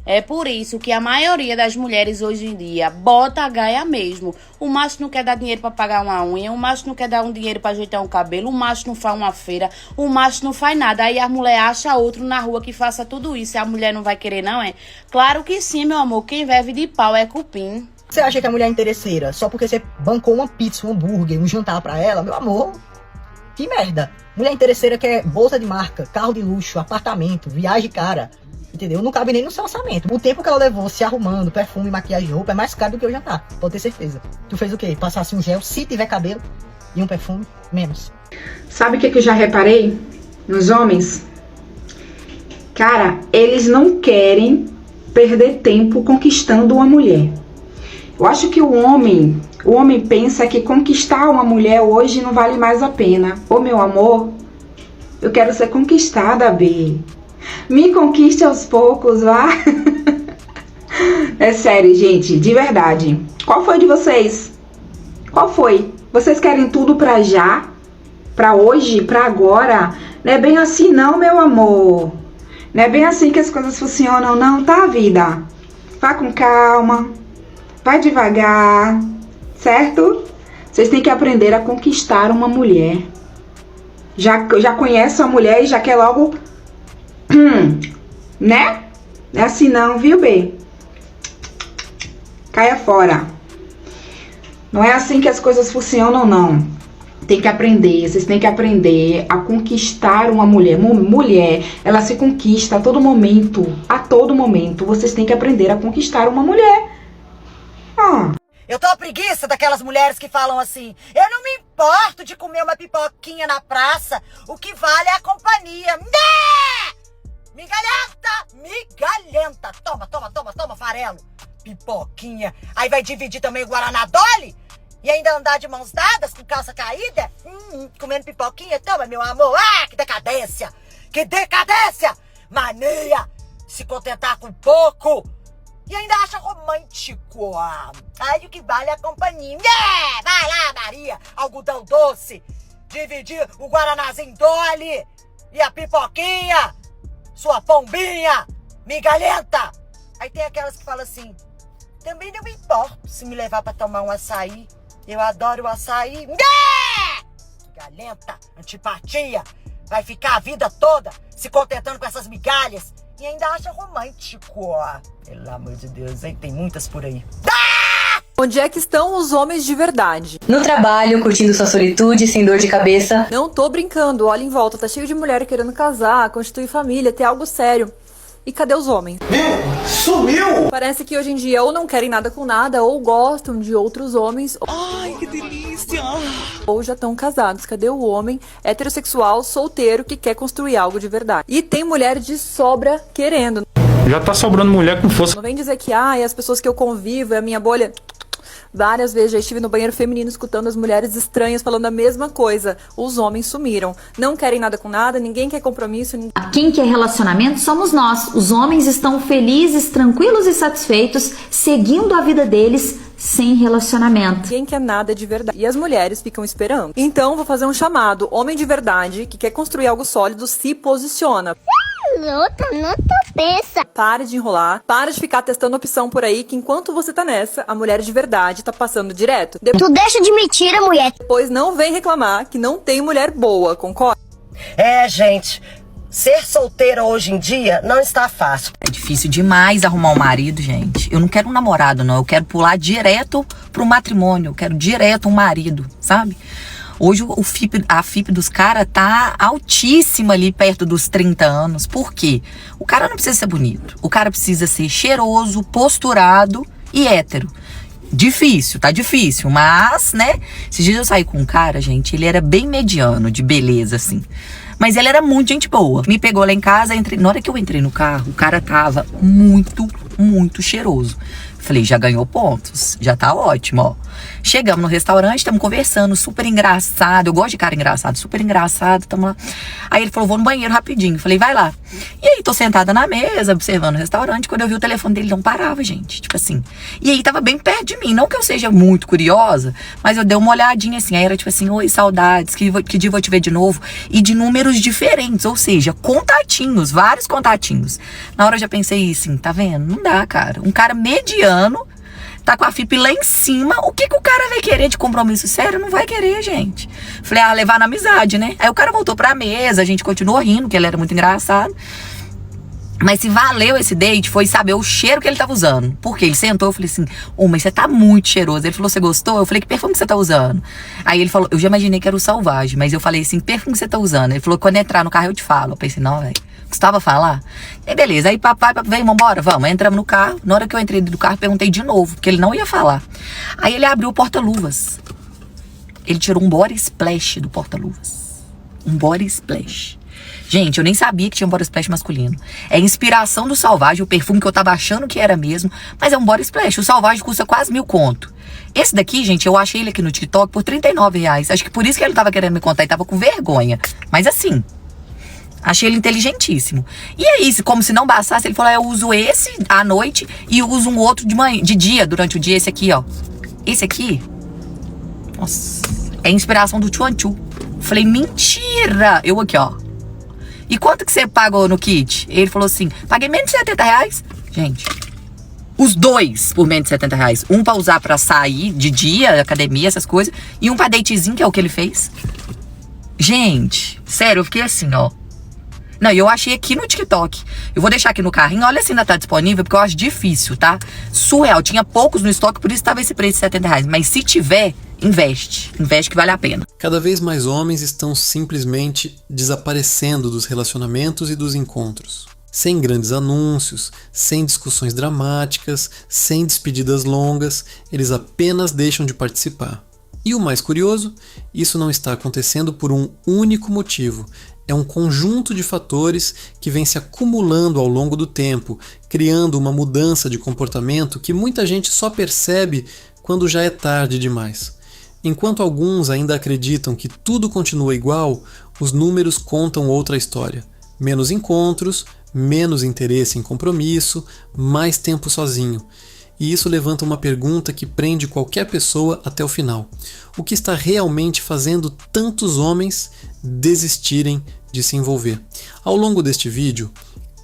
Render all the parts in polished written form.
É por isso que a maioria das mulheres hoje em dia bota a gaia mesmo. O macho não quer dar dinheiro pra pagar uma unha, o macho não quer dar um dinheiro pra ajeitar um cabelo, o macho não faz uma feira, o macho não faz nada. Aí a mulher acha outro na rua que faça tudo isso. E a mulher não vai querer, não é? Claro que sim, meu amor. Quem vive de pau é cupim. Você acha que a mulher é interesseira só porque você bancou uma pizza, um hambúrguer, um jantar pra ela? Meu amor, que merda. Mulher interesseira quer bolsa de marca, carro de luxo, apartamento, viagem cara. Entendeu? Não cabe nem no seu orçamento. O tempo que ela levou se arrumando, perfume, maquiagem, roupa, é mais caro do que o jantar. Pode ter certeza. Tu fez o quê? Passasse um gel, se tiver cabelo, e um perfume, menos. Sabe o que eu já reparei nos homens? Cara, eles não querem perder tempo conquistando uma mulher. Eu acho que o homem pensa que conquistar uma mulher hoje não vale mais a pena. Ô meu amor, eu quero ser conquistada, B. Me conquiste aos poucos, vá. É sério, gente, de verdade. Qual foi de vocês? Qual foi? Vocês querem tudo pra já? Pra hoje? Pra agora? Não é bem assim não, meu amor. Não é bem assim que as coisas funcionam não, tá, vida? Vá com calma. Vai devagar, certo? Vocês têm que aprender a conquistar uma mulher. Já conhece a mulher e já quer logo... né? Não é assim não, viu, B? Caia fora. Não é assim que as coisas funcionam, não. Tem que aprender, vocês têm que aprender a conquistar uma mulher. Mulher, ela se conquista a todo momento. A todo momento. Vocês têm que aprender a conquistar uma mulher. Eu tô a preguiça daquelas mulheres que falam assim: eu não me importo de comer uma pipoquinha na praça, o que vale é a companhia. Né? Migalhenta. Toma, farelo. Pipoquinha. Aí vai dividir também o Guaraná Dolly? E ainda andar de mãos dadas com calça caída? Comendo pipoquinha? Toma, meu amor. Ah, que decadência. Que decadência. Mania. Se contentar com pouco. E ainda acha romântico. Aí o que vale é a companhia. Vai lá, Maria. Algodão doce. Dividir o Guaranazinho Dolly. E a pipoquinha. Sua pombinha, migalhenta. Aí tem aquelas que falam assim: também não me importo se me levar pra tomar um açaí. Eu adoro o açaí. Migalhenta, antipatia. Vai ficar a vida toda se contentando com essas migalhas. E ainda acha romântico. Pelo amor de Deus, hein? Tem muitas por aí. Onde é que estão os homens de verdade? No trabalho, curtindo sua solitude, sem dor de cabeça. Não tô brincando, olha em volta, tá cheio de mulher querendo casar, constituir família, ter algo sério. E cadê os homens? Sumiu! Parece que hoje em dia ou não querem nada com nada, ou gostam de outros homens. Ai, que delícia! Ou já estão casados. Cadê o homem heterossexual, solteiro, que quer construir algo de verdade? E tem mulher de sobra querendo. Já tá sobrando mulher com força. Não vem dizer que, e as pessoas que eu convivo, é a minha bolha... Várias vezes já estive no banheiro feminino escutando as mulheres estranhas falando a mesma coisa. Os homens sumiram. Não querem nada com nada, ninguém quer compromisso. Quem quer relacionamento somos nós. Os homens estão felizes, tranquilos e satisfeitos, seguindo a vida deles sem relacionamento. Ninguém quer nada de verdade. E as mulheres ficam esperando. Então vou fazer um chamado. Homem de verdade, que quer construir algo sólido, se posiciona. Não pensa. Pare de enrolar, para de ficar testando opção por aí, que enquanto você tá nessa, a mulher de verdade tá passando direto. Tu deixa de mentira, mulher. Depois não vem reclamar que não tem mulher boa, concorda? Gente, ser solteira hoje em dia não está fácil. É difícil demais arrumar um marido, gente. Eu não quero um namorado, não. Eu quero pular direto pro matrimônio. Eu quero direto um marido, sabe? Hoje a FIP dos caras tá altíssima ali perto dos 30 anos. Por quê? O cara não precisa ser bonito. O cara precisa ser cheiroso, posturado e hétero. Difícil, tá difícil, mas, né? Esses dias eu saí com um cara, gente, ele era bem mediano, de beleza, assim. Mas ele era muito gente boa. Me pegou lá em casa, na hora que eu entrei no carro, o cara tava muito cheiroso. Falei, já ganhou pontos, já tá ótimo, ó. Chegamos no restaurante, estamos conversando, super engraçado. Eu gosto de cara engraçado, super engraçado, tamo lá. Aí ele falou, vou no banheiro rapidinho. Falei, vai lá. E aí, tô sentada na mesa, observando o restaurante. Quando eu vi o telefone dele, não parava, gente. Tipo assim. E aí, tava bem perto de mim. Não que eu seja muito curiosa, mas eu dei uma olhadinha assim. Aí era tipo assim, oi, saudades, que dia vou te ver de novo. E de números diferentes, ou seja, contatinhos, vários contatinhos. Na hora eu já pensei assim, tá vendo? Não dá, cara. Um cara mediano tá com a FIP lá em cima, o que o cara vai querer de compromisso sério? Não vai querer, gente. Falei, levar na amizade, né? Aí o cara voltou pra mesa, a gente continuou rindo, porque ele era muito engraçado. Mas se valeu esse date, foi saber o cheiro que ele tava usando. Porque ele sentou, eu falei assim, mas você tá muito cheiroso. Ele falou, você gostou? Eu falei, que perfume que você tá usando? Aí ele falou, eu já imaginei que era o Salvage, mas eu falei assim, que perfume que você tá usando? Ele falou, quando entrar no carro eu te falo. Eu pensei, não, velho. Gostava falar? E beleza, aí papai, vem, vambora, vamos. Entramos no carro. Na hora que eu entrei do carro, perguntei de novo, porque ele não ia falar. Aí ele abriu o porta-luvas. Ele tirou um body splash do porta-luvas. Um body splash. Gente, eu nem sabia que tinha um body splash masculino. É inspiração do Salvage, o perfume que eu tava achando que era mesmo, mas é um body splash. O Salvage custa quase 1.000 conto. Esse daqui, gente, eu achei ele aqui no TikTok por R$39. Acho que por isso que ele tava querendo me contar e tava com vergonha. Mas assim, achei ele inteligentíssimo. E aí, como se não bastasse, ele falou, eu uso esse à noite e uso um outro de dia, durante o dia. Esse aqui, ó. Esse aqui, nossa, é inspiração do Chuan Chu. Falei, mentira! Eu aqui, ó. E quanto que você pagou no kit? Ele falou assim, paguei menos de R$70. Gente, os dois por menos de R$70. Um pra usar pra sair de dia, academia, essas coisas. E um pra datezinho, que é o que ele fez. Gente, sério, eu fiquei assim, ó. Não, eu achei aqui no TikTok. Eu vou deixar aqui no carrinho. Olha se ainda tá disponível, porque eu acho difícil, tá? Surreal. Tinha poucos no estoque, por isso tava esse preço de R$70. Mas se tiver, investe. Investe que vale a pena. Cada vez mais homens estão simplesmente desaparecendo dos relacionamentos e dos encontros. Sem grandes anúncios, sem discussões dramáticas, sem despedidas longas, eles apenas deixam de participar. E o mais curioso, isso não está acontecendo por um único motivo. É um conjunto de fatores que vem se acumulando ao longo do tempo, criando uma mudança de comportamento que muita gente só percebe quando já é tarde demais. Enquanto alguns ainda acreditam que tudo continua igual, os números contam outra história. Menos encontros, menos interesse em compromisso, mais tempo sozinho. E isso levanta uma pergunta que prende qualquer pessoa até o final. O que está realmente fazendo tantos homens desistirem de se envolver? Ao longo deste vídeo,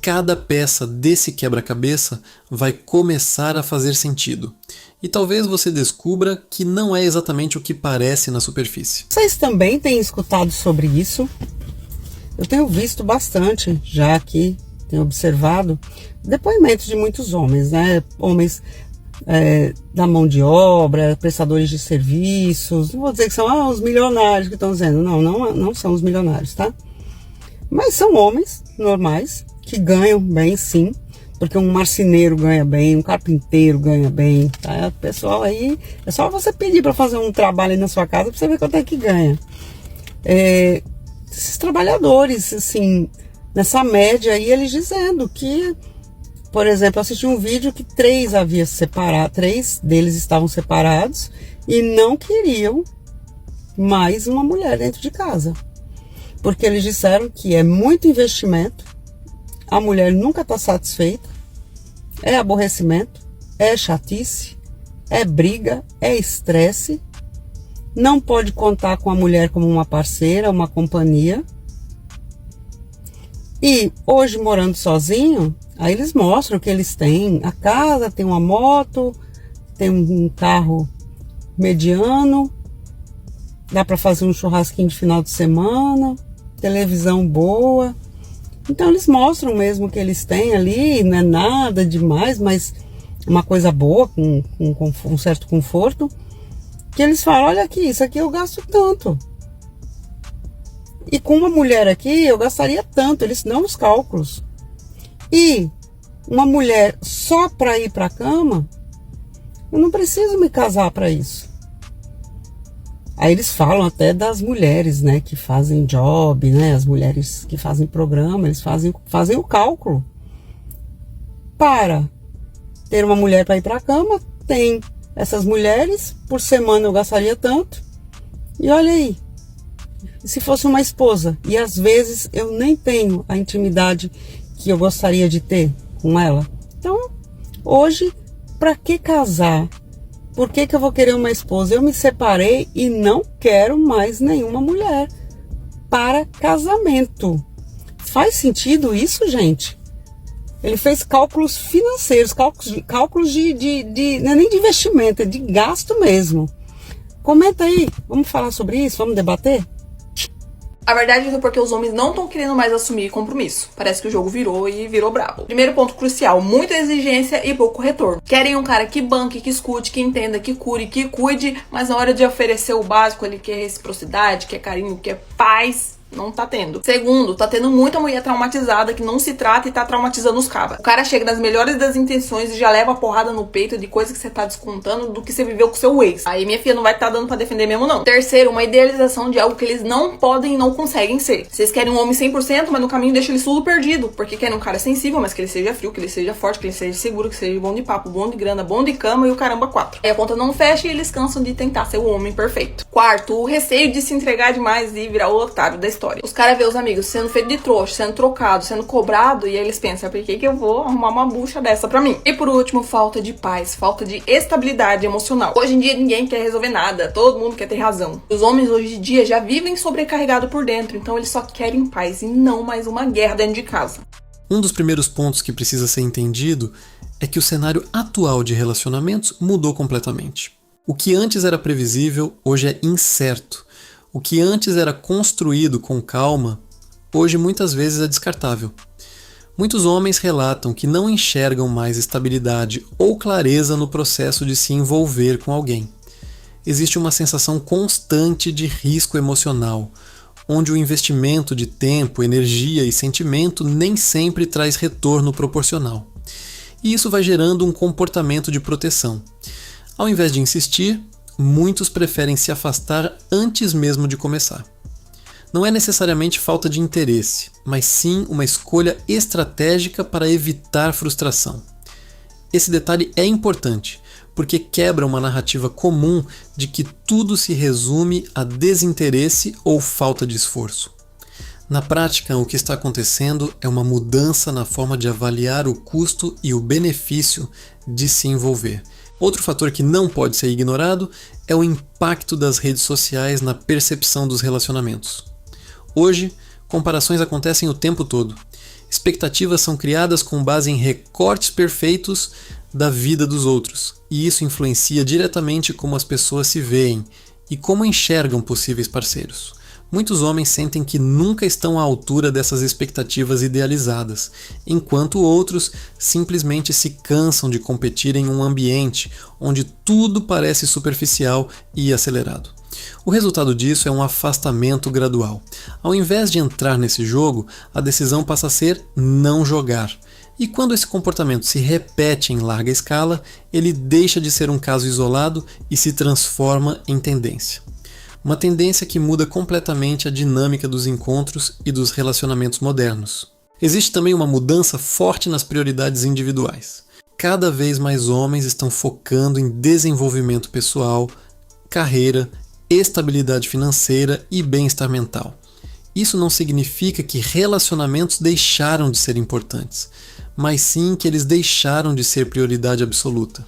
cada peça desse quebra-cabeça vai começar a fazer sentido. E talvez você descubra que não é exatamente o que parece na superfície. Vocês também têm escutado sobre isso? Eu tenho visto bastante já aqui, tenho observado depoimentos de muitos homens, né? Homens da mão de obra, prestadores de serviços. Não vou dizer que são os milionários que estão dizendo. Não são os milionários, tá? Mas são homens normais que ganham bem, sim. Porque um marceneiro ganha bem, um carpinteiro ganha bem, tá? O pessoal aí, é só você pedir para fazer um trabalho aí na sua casa para você ver quanto é que ganha. Esses trabalhadores, assim, nessa média aí, eles dizendo que, por exemplo, eu assisti um vídeo que 3 deles estavam separados e não queriam mais uma mulher dentro de casa. Porque eles disseram que é muito investimento, a mulher nunca está satisfeita, é aborrecimento, é chatice, é briga, é estresse, não pode contar com a mulher como uma parceira, uma companhia. E hoje, morando sozinho, aí eles mostram que eles têm a casa, tem uma moto, tem um carro mediano, dá para fazer um churrasquinho de final de semana, televisão boa. Então eles mostram mesmo que eles têm ali, não é nada demais, mas uma coisa boa, com um certo conforto, que eles falam, olha aqui, isso aqui eu gasto tanto. E com uma mulher aqui eu gastaria tanto, eles dão os cálculos. E uma mulher só para ir para a cama, eu não preciso me casar para isso. Aí eles falam até das mulheres, né, que fazem job, né, as mulheres que fazem programa, eles fazem o cálculo para ter uma mulher para ir para a cama, tem essas mulheres, por semana eu gastaria tanto. E olha aí, se fosse uma esposa, e às vezes eu nem tenho a intimidade que eu gostaria de ter com ela. Então, hoje, para que casar? Por que eu vou querer uma esposa? Eu me separei e não quero mais nenhuma mulher para casamento. Faz sentido isso, gente? Ele fez cálculos financeiros, cálculos de não é nem de investimento, é de gasto mesmo. Comenta aí, vamos falar sobre isso, vamos debater? A verdade é porque os homens não estão querendo mais assumir compromisso. Parece que o jogo virou e virou brabo. Primeiro ponto crucial, muita exigência e pouco retorno. Querem um cara que banque, que escute, que entenda, que cure, que cuide, mas na hora de oferecer o básico, ele quer reciprocidade, quer carinho, quer paz. Não tá tendo. Segundo, tá tendo muita mulher traumatizada que não se trata e tá traumatizando os cabas. O cara chega nas melhores das intenções e já leva a porrada no peito de coisa que você tá descontando do que você viveu com seu ex. Aí minha filha não vai tá dando pra defender mesmo não. Terceiro, uma idealização de algo que eles não podem e não conseguem ser. Vocês querem um homem 100%, mas no caminho deixa ele tudo perdido. Porque querem um cara sensível, mas que ele seja frio, que ele seja forte, que ele seja seguro, que seja bom de papo, bom de grana, bom de cama e o caramba 4. Aí a conta não fecha e eles cansam de tentar ser o homem perfeito. Quarto, o receio de se entregar demais e virar o otário da história. Os caras vê os amigos sendo feito de trouxa, sendo trocado, sendo cobrado, e aí eles pensam, por que eu vou arrumar uma bucha dessa pra mim? E por último, falta de paz, falta de estabilidade emocional. Hoje em dia ninguém quer resolver nada, todo mundo quer ter razão. Os homens hoje em dia já vivem sobrecarregados por dentro, então eles só querem paz e não mais uma guerra dentro de casa. Um dos primeiros pontos que precisa ser entendido é que o cenário atual de relacionamentos mudou completamente. O que antes era previsível, hoje é incerto. O que antes era construído com calma, hoje muitas vezes é descartável. Muitos homens relatam que não enxergam mais estabilidade ou clareza no processo de se envolver com alguém. Existe uma sensação constante de risco emocional, onde o investimento de tempo, energia e sentimento nem sempre traz retorno proporcional. E isso vai gerando um comportamento de proteção. Ao invés de insistir, muitos preferem se afastar antes mesmo de começar. Não é necessariamente falta de interesse, mas sim uma escolha estratégica para evitar frustração. Esse detalhe é importante, porque quebra uma narrativa comum de que tudo se resume a desinteresse ou falta de esforço. Na prática, o que está acontecendo é uma mudança na forma de avaliar o custo e o benefício de se envolver. Outro fator que não pode ser ignorado é o impacto das redes sociais na percepção dos relacionamentos. Hoje, comparações acontecem o tempo todo. Expectativas são criadas com base em recortes perfeitos da vida dos outros, e isso influencia diretamente como as pessoas se veem e como enxergam possíveis parceiros. Muitos homens sentem que nunca estão à altura dessas expectativas idealizadas, enquanto outros simplesmente se cansam de competir em um ambiente onde tudo parece superficial e acelerado. O resultado disso é um afastamento gradual. Ao invés de entrar nesse jogo, a decisão passa a ser não jogar. E quando esse comportamento se repete em larga escala, ele deixa de ser um caso isolado e se transforma em tendência. Uma tendência que muda completamente a dinâmica dos encontros e dos relacionamentos modernos. Existe também uma mudança forte nas prioridades individuais. Cada vez mais homens estão focando em desenvolvimento pessoal, carreira, estabilidade financeira e bem-estar mental. Isso não significa que relacionamentos deixaram de ser importantes, mas sim que eles deixaram de ser prioridade absoluta.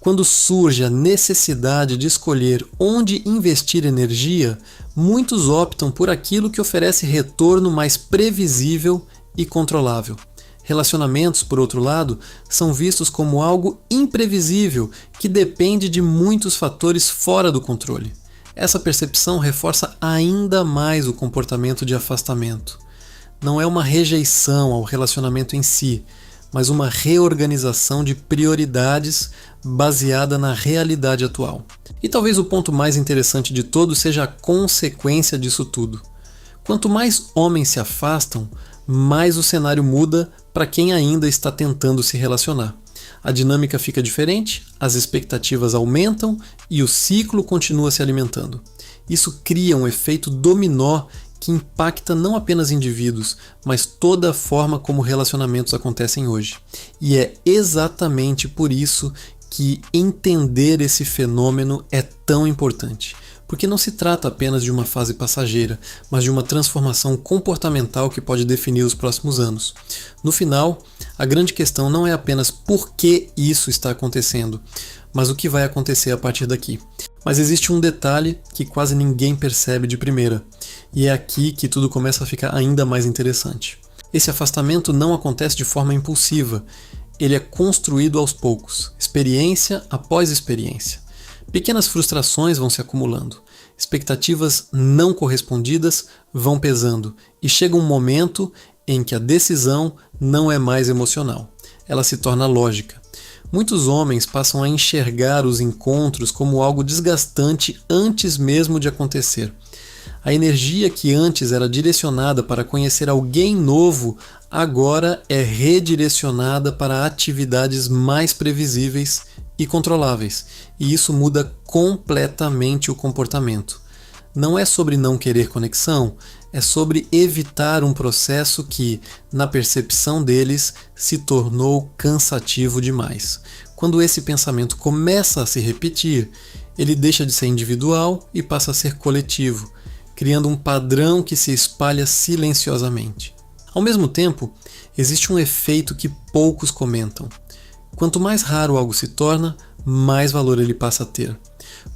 Quando surge a necessidade de escolher onde investir energia, muitos optam por aquilo que oferece retorno mais previsível e controlável. Relacionamentos, por outro lado, são vistos como algo imprevisível que depende de muitos fatores fora do controle. Essa percepção reforça ainda mais o comportamento de afastamento. Não é uma rejeição ao relacionamento em si, mas uma reorganização de prioridades baseada na realidade atual. E talvez o ponto mais interessante de todos seja a consequência disso tudo. Quanto mais homens se afastam, mais o cenário muda para quem ainda está tentando se relacionar. A dinâmica fica diferente, as expectativas aumentam e o ciclo continua se alimentando. Isso cria um efeito dominó que impacta não apenas indivíduos, mas toda a forma como relacionamentos acontecem hoje. E é exatamente por isso que entender esse fenômeno é tão importante. Porque não se trata apenas de uma fase passageira, mas de uma transformação comportamental que pode definir os próximos anos. No final, a grande questão não é apenas por que isso está acontecendo, mas o que vai acontecer a partir daqui. Mas existe um detalhe que quase ninguém percebe de primeira, e é aqui que tudo começa a ficar ainda mais interessante. Esse afastamento não acontece de forma impulsiva, ele é construído aos poucos, experiência após experiência. Pequenas frustrações vão se acumulando, expectativas não correspondidas vão pesando, e chega um momento em que a decisão não é mais emocional, ela se torna lógica. Muitos homens passam a enxergar os encontros como algo desgastante antes mesmo de acontecer. A energia que antes era direcionada para conhecer alguém novo, agora é redirecionada para atividades mais previsíveis e controláveis, e isso muda completamente o comportamento. Não é sobre não querer conexão, é sobre evitar um processo que, na percepção deles, se tornou cansativo demais. Quando esse pensamento começa a se repetir, ele deixa de ser individual e passa a ser coletivo, criando um padrão que se espalha silenciosamente. Ao mesmo tempo, existe um efeito que poucos comentam. Quanto mais raro algo se torna, mais valor ele passa a ter.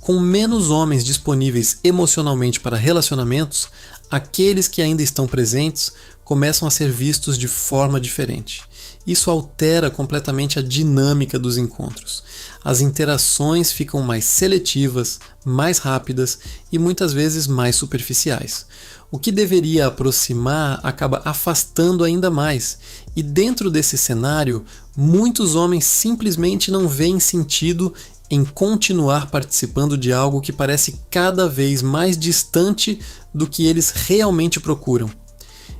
Com menos homens disponíveis emocionalmente para relacionamentos, aqueles que ainda estão presentes começam a ser vistos de forma diferente. Isso altera completamente a dinâmica dos encontros. As interações ficam mais seletivas, mais rápidas e muitas vezes mais superficiais. O que deveria aproximar acaba afastando ainda mais, e dentro desse cenário, muitos homens simplesmente não veem sentido em continuar participando de algo que parece cada vez mais distante do que eles realmente procuram.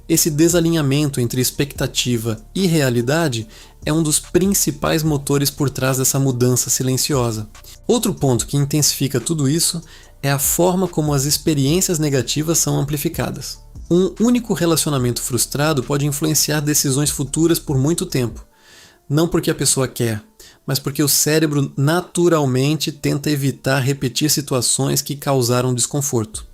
Esse desalinhamento entre expectativa e realidade é um dos principais motores por trás dessa mudança silenciosa. Outro ponto que intensifica tudo isso é a forma como as experiências negativas são amplificadas. Um único relacionamento frustrado pode influenciar decisões futuras por muito tempo. Não porque a pessoa quer, mas porque o cérebro naturalmente tenta evitar repetir situações que causaram desconforto.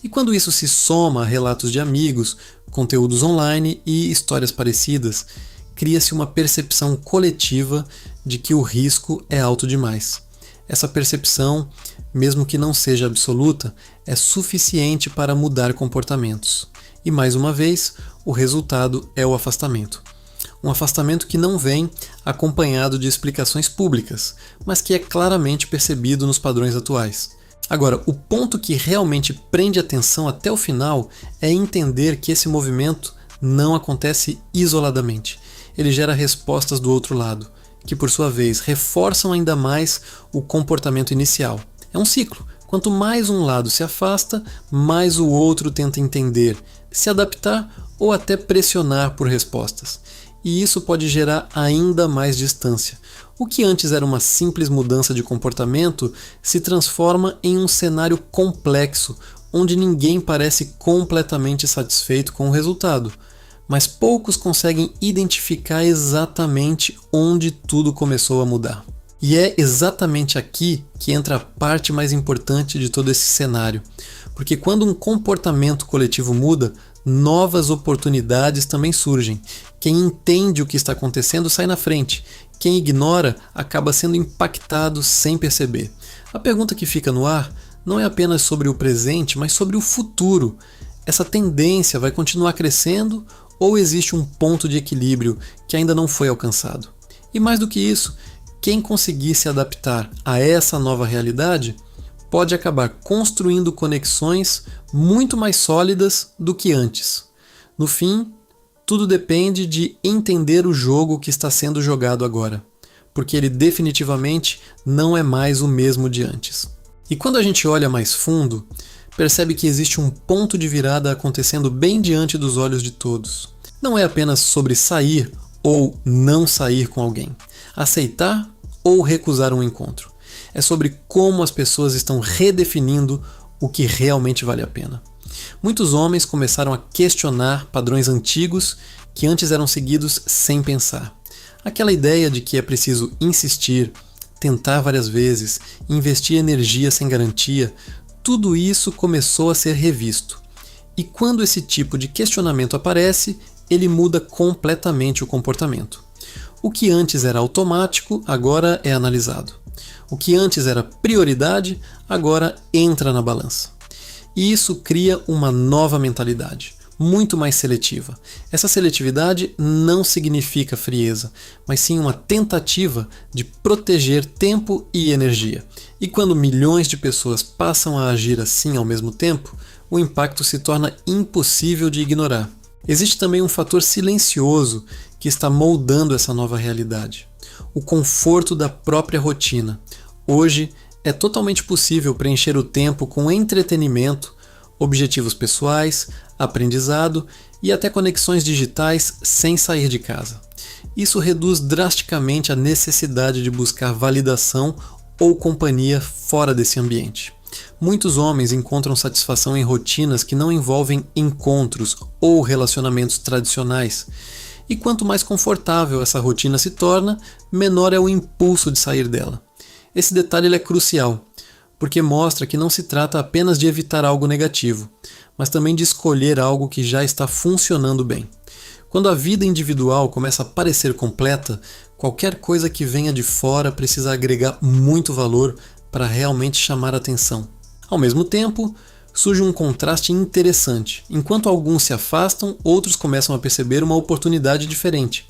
E quando isso se soma a relatos de amigos, conteúdos online e histórias parecidas, cria-se uma percepção coletiva de que o risco é alto demais. Essa percepção, mesmo que não seja absoluta, é suficiente para mudar comportamentos. E mais uma vez, o resultado é o afastamento. Um afastamento que não vem acompanhado de explicações públicas, mas que é claramente percebido nos padrões atuais. Agora, o ponto que realmente prende atenção até o final é entender que esse movimento não acontece isoladamente. Ele gera respostas do outro lado, que por sua vez reforçam ainda mais o comportamento inicial. É um ciclo. Quanto mais um lado se afasta, mais o outro tenta entender, se adaptar ou até pressionar por respostas. E isso pode gerar ainda mais distância. O que antes era uma simples mudança de comportamento se transforma em um cenário complexo, onde ninguém parece completamente satisfeito com o resultado, mas poucos conseguem identificar exatamente onde tudo começou a mudar. E é exatamente aqui que entra a parte mais importante de todo esse cenário, porque quando um comportamento coletivo muda, novas oportunidades também surgem. Quem entende o que está acontecendo sai na frente. Quem ignora acaba sendo impactado sem perceber. A pergunta que fica no ar não é apenas sobre o presente, mas sobre o futuro. Essa tendência vai continuar crescendo ou existe um ponto de equilíbrio que ainda não foi alcançado? E mais do que isso, quem conseguir se adaptar a essa nova realidade pode acabar construindo conexões muito mais sólidas do que antes. No fim, tudo depende de entender o jogo que está sendo jogado agora, porque ele definitivamente não é mais o mesmo de antes. E quando a gente olha mais fundo, percebe que existe um ponto de virada acontecendo bem diante dos olhos de todos. Não é apenas sobre sair ou não sair com alguém, aceitar ou recusar um encontro. É sobre como as pessoas estão redefinindo o que realmente vale a pena. Muitos homens começaram a questionar padrões antigos que antes eram seguidos sem pensar. Aquela ideia de que é preciso insistir, tentar várias vezes, investir energia sem garantia, tudo isso começou a ser revisto. E quando esse tipo de questionamento aparece, ele muda completamente o comportamento. O que antes era automático, agora é analisado. O que antes era prioridade, agora entra na balança. E isso cria uma nova mentalidade, muito mais seletiva. Essa seletividade não significa frieza, mas sim uma tentativa de proteger tempo e energia. E quando milhões de pessoas passam a agir assim ao mesmo tempo, o impacto se torna impossível de ignorar. Existe também um fator silencioso que está moldando essa nova realidade: o conforto da própria rotina. Hoje é totalmente possível preencher o tempo com entretenimento, objetivos pessoais, aprendizado e até conexões digitais sem sair de casa. Isso reduz drasticamente a necessidade de buscar validação ou companhia fora desse ambiente. Muitos homens encontram satisfação em rotinas que não envolvem encontros ou relacionamentos tradicionais. E quanto mais confortável essa rotina se torna, menor é o impulso de sair dela. Esse detalhe é crucial, porque mostra que não se trata apenas de evitar algo negativo, mas também de escolher algo que já está funcionando bem. Quando a vida individual começa a parecer completa, qualquer coisa que venha de fora precisa agregar muito valor para realmente chamar a atenção. Ao mesmo tempo, surge um contraste interessante. Enquanto alguns se afastam, outros começam a perceber uma oportunidade diferente.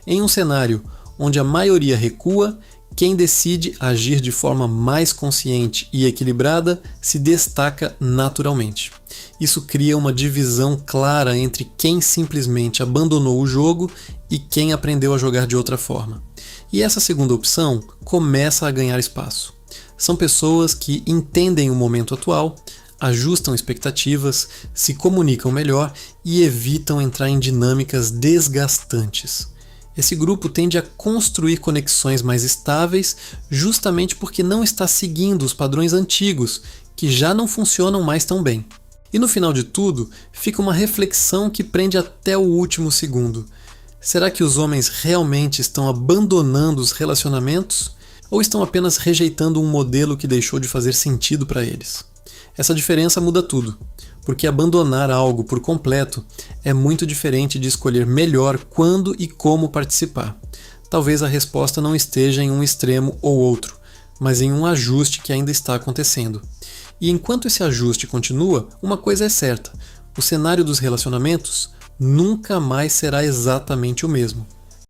Em um cenário onde a maioria recua, quem decide agir de forma mais consciente e equilibrada se destaca naturalmente. Isso cria uma divisão clara entre quem simplesmente abandonou o jogo e quem aprendeu a jogar de outra forma. E essa segunda opção começa a ganhar espaço. São pessoas que entendem o momento atual, ajustam expectativas, se comunicam melhor e evitam entrar em dinâmicas desgastantes. Esse grupo tende a construir conexões mais estáveis justamente porque não está seguindo os padrões antigos, que já não funcionam mais tão bem. E no final de tudo, fica uma reflexão que prende até o último segundo. Será que os homens realmente estão abandonando os relacionamentos? Ou estão apenas rejeitando um modelo que deixou de fazer sentido para eles? Essa diferença muda tudo, porque abandonar algo por completo é muito diferente de escolher melhor quando e como participar. Talvez a resposta não esteja em um extremo ou outro, mas em um ajuste que ainda está acontecendo. E enquanto esse ajuste continua, uma coisa é certa: o cenário dos relacionamentos nunca mais será exatamente o mesmo.